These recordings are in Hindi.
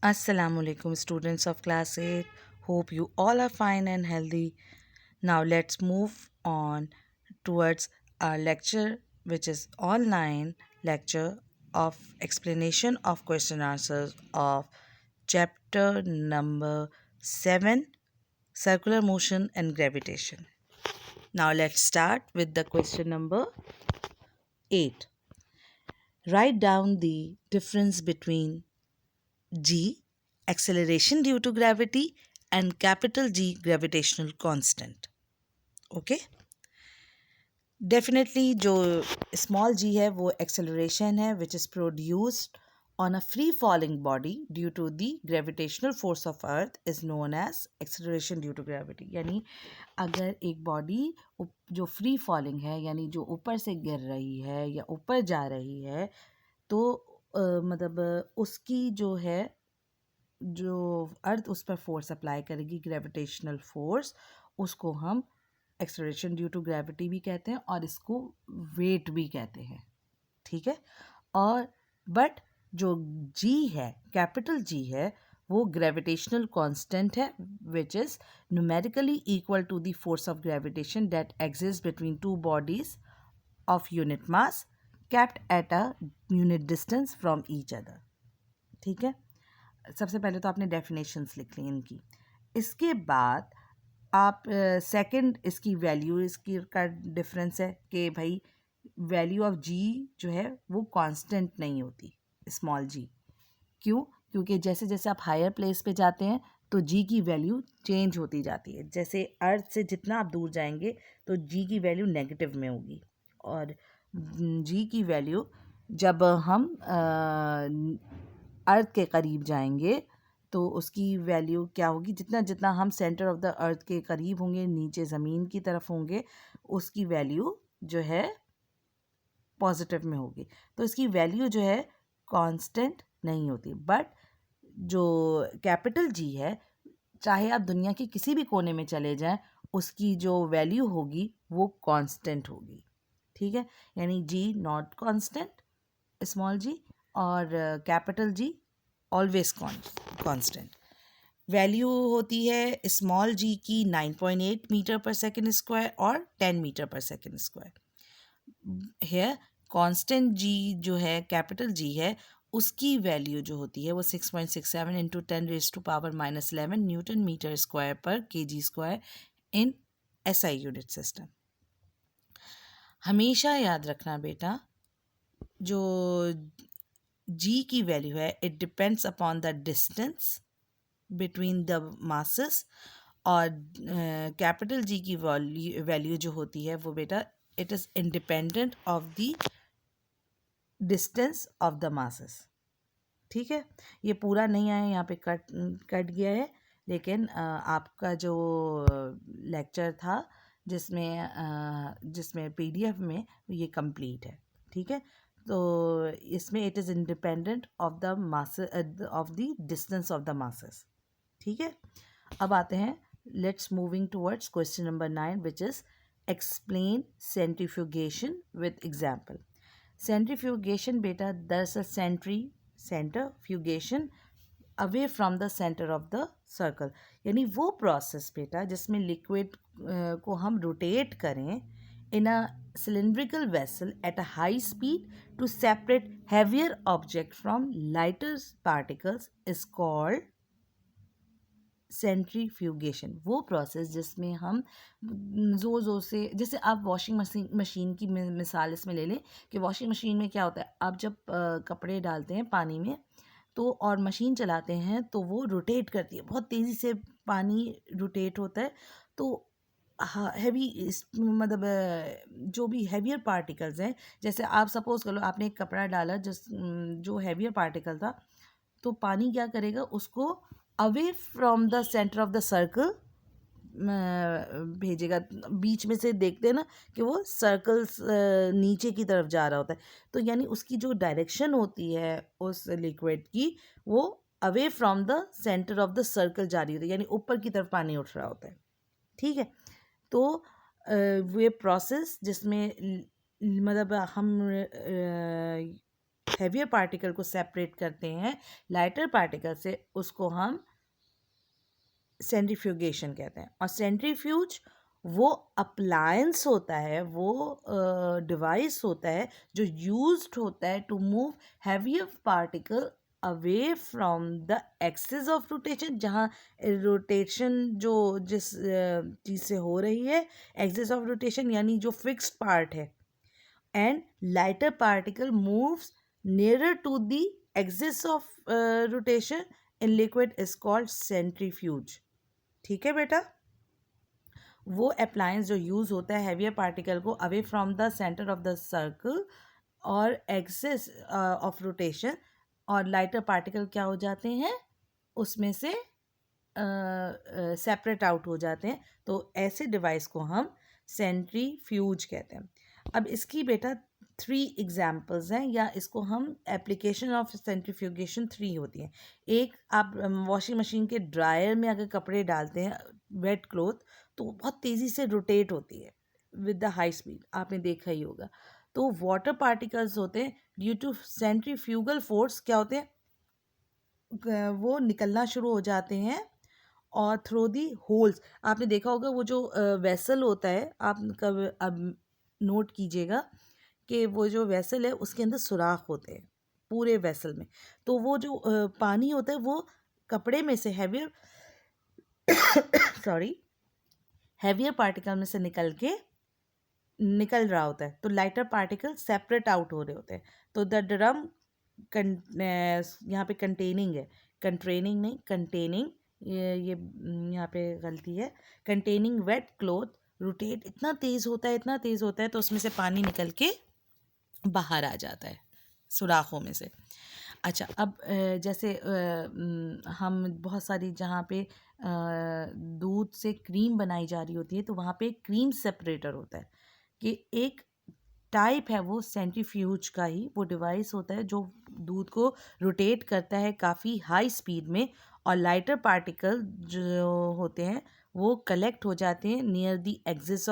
Assalamu alaikum, students of class 8. Hope you all are fine and healthy. Now let's move on towards our lecture, which is online lecture of explanation of question answers of chapter number 7, circular motion and gravitation. Now let's start with the question number 8. Write down the difference between G, acceleration due to gravity, and capital G, gravitational constant. Okay, definitely जो स्मॉल जी है वो एक्सेलरेशन है which is produced on a free falling body due to the gravitational force of earth is known as acceleration due to gravity. यानी अगर एक बॉडी जो फ्री फॉलिंग है यानी जो ऊपर से गिर रही है या ऊपर जा रही है तो मतलब उसकी जो है जो अर्थ उस पर फोर्स अप्लाई करेगी ग्रेविटेशनल फोर्स, उसको हम एक्सेलरेशन ड्यू टू ग्रेविटी भी कहते हैं और इसको वेट भी कहते हैं। ठीक है, और बट जो जी है, कैपिटल जी है, वो ग्रेविटेशनल कांस्टेंट है which is numerically equal to the force of gravitation that exist between two bodies of unit mass kept at a unit distance from each other. ठीक है, सबसे पहले तो आपने डेफिनेशंस लिख ली इनकी, इसके बाद आप सेकंड इसकी वैल्यू इसकी का डिफरेंस है कि भाई वैल्यू ऑफ जी जो है वो कांस्टेंट नहीं होती स्मॉल जी। क्यों? क्योंकि जैसे जैसे आप हायर प्लेस पे जाते हैं तो जी की वैल्यू चेंज होती जाती है। जैसे अर्थ से जितना आप दूर जाएंगे तो जी की वैल्यू नेगेटिव में होगी, और जी की वैल्यू जब हम अर्थ के करीब जाएंगे तो उसकी वैल्यू क्या होगी, जितना जितना हम सेंटर ऑफ द अर्थ के करीब होंगे, नीचे ज़मीन की तरफ होंगे, उसकी वैल्यू जो है पॉजिटिव में होगी। तो इसकी वैल्यू जो है कांस्टेंट नहीं होती। बट जो कैपिटल जी है, चाहे आप दुनिया के किसी भी कोने में चले जाएं, उसकी जो वैल्यू होगी वो कांस्टेंट होगी। ठीक है, यानी जी नॉट कांस्टेंट स्मॉल जी, और capital G always constant. Value होती है स्मॉल जी की 9.8 मीटर पर सेकेंड स्क्वायर और 10 मीटर पर सेकेंड स्क्वायर है। कांस्टेंट जी जो है कैपिटल जी है, उसकी वैल्यू जो होती है वो 6.67 इंटू 10⁻⁻11 न्यूटन मीटर स्क्वायर पर kg स्क्वायर इन SI यूनिट सिस्टम। हमेशा याद रखना बेटा, जो जी की वैल्यू है it depends upon the distance between the masses, और कैपिटल जी की वैल्यू जो होती है वो बेटा it is independent of the distance of the masses. ठीक है, ये पूरा नहीं आया, यहाँ पे कट गया है, लेकिन आपका जो लेक्चर था जिसमें PDF में ये कंप्लीट है। ठीक है, तो इसमें it is independent of the mass of the distance of the masses. ठीक है, अब आते हैं, let's moving towards question number 9 which is explain centrifugation with example. Centrifugation बेटा दरअसल centrifugation away from the centre of the circle, यानी वो प्रोसेस बेटा जिसमें लिक्विड को हम रोटेट करें इन अ cylindrical vessel at a high speed to separate heavier object from lighter particles is called centrifugation. वो प्रोसेस जिसमें हम ज़ोर ज़ोर से, जैसे आप वॉशिंग मशीन की मिसाल इसमें ले लें कि वॉशिंग मशीन में क्या होता है, आप जब कपड़े डालते हैं पानी में तो और मशीन चलाते हैं तो वो रोटेट करती है, बहुत तेज़ी से पानी रोटेट होता है। तो हैवी मतलब जो भी हैवियर पार्टिकल्स हैं, जैसे आप सपोज़ कर लो आपने एक कपड़ा डाला जो हैवियर पार्टिकल था, तो पानी क्या करेगा, उसको away from the centre of the circle भेजेगा। बीच में से देखते हैं ना कि वो सर्कल्स नीचे की तरफ जा रहा होता है, तो यानी उसकी जो डायरेक्शन होती है उस लिक्विड की, वो away from the centre of the circle जा रही होती है, यानी ऊपर की तरफ पानी उठ रहा होता है। ठीक है, तो ये प्रोसेस जिसमें मतलब हम हैवियर पार्टिकल को सेपरेट करते हैं लाइटर पार्टिकल से, उसको हम सेंट्रीफ्यूगेशन कहते हैं। और सेंट्रीफ्यूज वो अप्लायंस होता है, वो डिवाइस होता है जो यूज्ड होता है to move heavier particle away from the axis of rotation, जहाँ रोटेशन जो जिस चीज़ से हो रही है, एक्सिस ऑफ रोटेशन यानी जो फिक्स्ड पार्ट है, and lighter particle moves nearer to the axis of rotation in liquid is called centrifuge. ठीक है बेटा, वो अप्लायंस जो यूज़ होता है हैवियर पार्टिकल को away from the centre of the circle और एक्सिस ऑफ रोटेशन, और लाइटर पार्टिकल क्या हो जाते हैं, उसमें से सेपरेट आउट हो जाते हैं। तो ऐसे डिवाइस को हम सेंट्रीफ्यूज कहते हैं। अब इसकी बेटा 3 एग्जाम्पल्स हैं, या इसको हम एप्लीकेशन ऑफ सेंट्रीफ्यूगेशन 3 होती हैं। एक, आप वॉशिंग मशीन के ड्रायर में अगर कपड़े डालते हैं वेट क्लोथ, तो बहुत तेज़ी से रोटेट होती है विद द हाई स्पीड, आपने देखा ही होगा। तो वाटर पार्टिकल्स होते हैं, ड्यू टू सेंट्रीफ्यूगल फोर्स क्या होते हैं, वो निकलना शुरू हो जाते हैं, और थ्रू दी होल्स, आपने देखा होगा वो जो वेसल होता है, आप कब अब नोट कीजिएगा कि वो जो वेसल है उसके अंदर सुराख होते हैं पूरे वेसल में। तो वो जो पानी होता है वो कपड़े में से हैवियर सॉरी हैवियर पार्टिकल में से निकल रहा होता है, तो लाइटर पार्टिकल सेपरेट आउट हो रहे होते हैं। तो द ड्रम यहाँ पे कंटेनिंग है, कंट्रेनिंग नहीं, कंटेनिंग, ये यहाँ पे गलती है, कंटेनिंग वेट क्लोथ रोटेट इतना तेज़ होता है, इतना तेज़ होता है, तो उसमें से पानी निकल के बाहर आ जाता है सुराखों में से। अच्छा, अब जैसे हम बहुत सारी जहाँ पे दूध से क्रीम बनाई जा रही होती है, तो वहाँ पे क्रीम सेपरेटर होता है, कि एक टाइप है वो सेंट्रीफ्यूज का ही, वो डिवाइस होता है जो दूध को रोटेट करता है काफ़ी हाई स्पीड में, और लाइटर पार्टिकल जो होते हैं वो कलेक्ट हो जाते हैं near the axis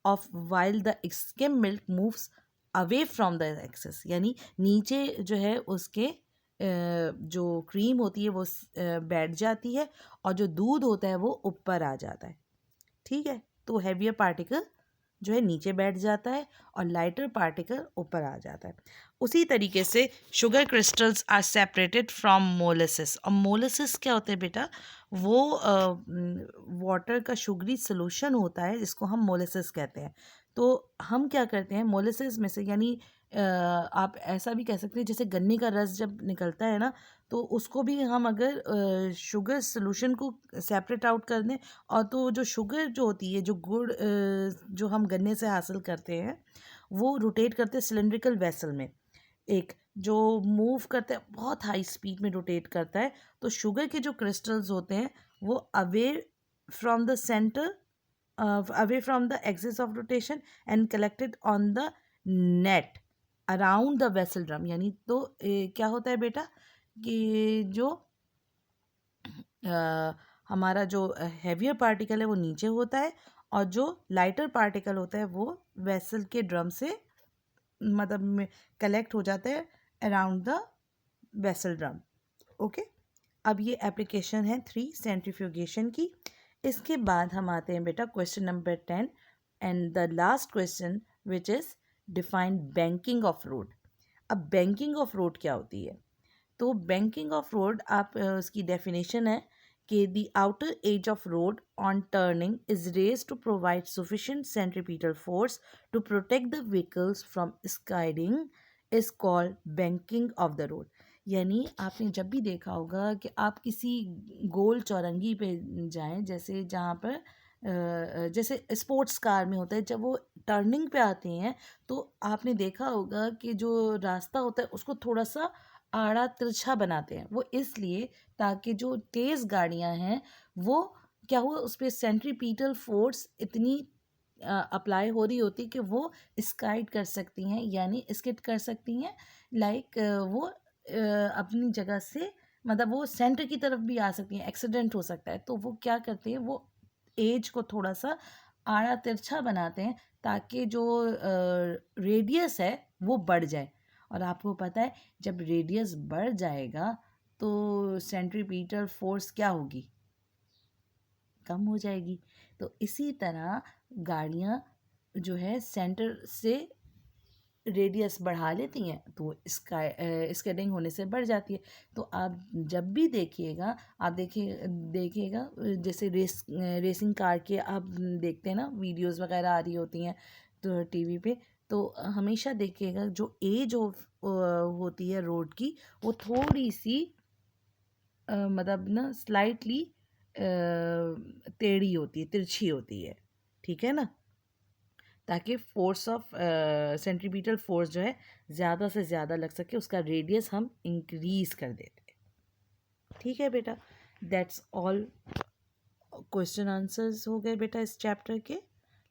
of while the skim milk moves away from the axis, यानी नीचे जो है उसके जो क्रीम होती है वो बैठ जाती है, और जो दूध होता है वो ऊपर आ जाता है। ठीक है, तो हैवियर पार्टिकल जो है नीचे बैठ जाता है और लाइटर पार्टिकल ऊपर आ जाता है। उसी तरीके से sugar crystals are separated from molasses. और मोलेसिस क्या होता है बेटा, वो वाटर का शुगरी सोल्यूशन होता है जिसको हम मोलेसिस कहते हैं। तो हम क्या करते हैं मोलेसिस में से, यानी आप ऐसा भी कह सकते हैं जैसे गन्ने का रस जब निकलता है ना, तो उसको भी हम अगर शुगर सोल्यूशन को सेपरेट आउट कर दें, और तो जो शुगर जो होती है, जो गुड़ जो हम गन्ने से हासिल करते हैं, वो रोटेट करते हैं सिलेंड्रिकल वेसल में, एक जो मूव करता है बहुत हाई स्पीड में रोटेट करता है। तो शुगर के जो क्रिस्टल्स होते हैं वो away from the centre, away from the axis of rotation and collected on the net around the vessel drum. यानी तो क्या होता है बेटा कि जो हमारा जो हैवियर पार्टिकल है वो नीचे होता है, और जो लाइटर पार्टिकल होता है वो वेसल के ड्रम से मतलब कलेक्ट हो जाता है around the vessel drum. Okay, अब ये एप्लीकेशन है 3 सेंट्रीफ्यूगेशन की। इसके बाद हम आते हैं बेटा question number 10 and the last question which is define banking of road. अब बैंकिंग ऑफ रोड क्या होती है, तो बैंकिंग ऑफ रोड आप उसकी डेफिनेशन है कि the outer edge of road on turning is raise to provide sufficient centripetal force to protect the vehicles from skidding is called banking of the road. यानी आपने जब भी देखा होगा कि आप किसी गोल चौरंगी पे जाएं, जैसे जहाँ पर जैसे स्पोर्ट्स कार में होता है, जब वो टर्निंग पे आते हैं तो आपने देखा होगा कि जो रास्ता होता है उसको थोड़ा सा आड़ा तिरछा बनाते हैं, वो इसलिए ताकि जो तेज़ गाड़ियां हैं वो क्या हुआ, उस पर सेंट्रीपिटल फोर्स इतनी अप्लाई हो रही होती कि वो स्काइड कर सकती हैं, यानी स्किड कर सकती हैं, लाइक वो अपनी जगह से मतलब वो सेंटर की तरफ भी आ सकती हैं, एक्सीडेंट हो सकता है। तो वो क्या करते हैं, वो एज को थोड़ा सा आड़ा तिरछा बनाते हैं ताकि जो रेडियस है वो बढ़ जाए, और आपको पता है जब रेडियस बढ़ जाएगा तो सेंट्रीपिटल फोर्स क्या होगी, कम हो जाएगी। तो इसी तरह गाड़ियाँ जो है सेंटर से रेडियस बढ़ा लेती हैं तो इसका स्किडिंग होने से बढ़ जाती है। तो आप जब भी देखिएगा, आप देखिएगा जैसे रेसिंग कार के आप देखते हैं ना, वीडियोस वगैरह आ रही होती हैं तो टीवी पे, तो हमेशा देखिएगा जो एज ऑफ होती है रोड की वो थोड़ी सी मतलब ना स्लाइटली टेढ़ी होती है, तिरछी होती है, ठीक है ना, ताकि फोर्स ऑफ सेंट्रीपिटल फोर्स जो है ज़्यादा से ज़्यादा लग सके, उसका रेडियस हम इंक्रीज कर देते हैं। ठीक है बेटा, दैट्स ऑल क्वेश्चन आंसर्स हो गए बेटा इस चैप्टर के।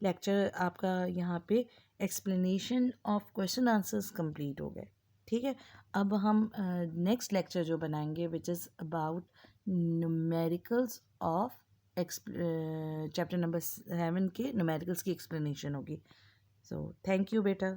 लेक्चर आपका यहाँ पे explanation of question answers complete हो गए। ठीक है, अब हम नेक्स्ट लेक्चर जो बनाएंगे which is about numericals of chapter number 7 के न्यूमेरिकल्स की एक्सप्लेनेशन होगी। सो थैंक यू बेटा।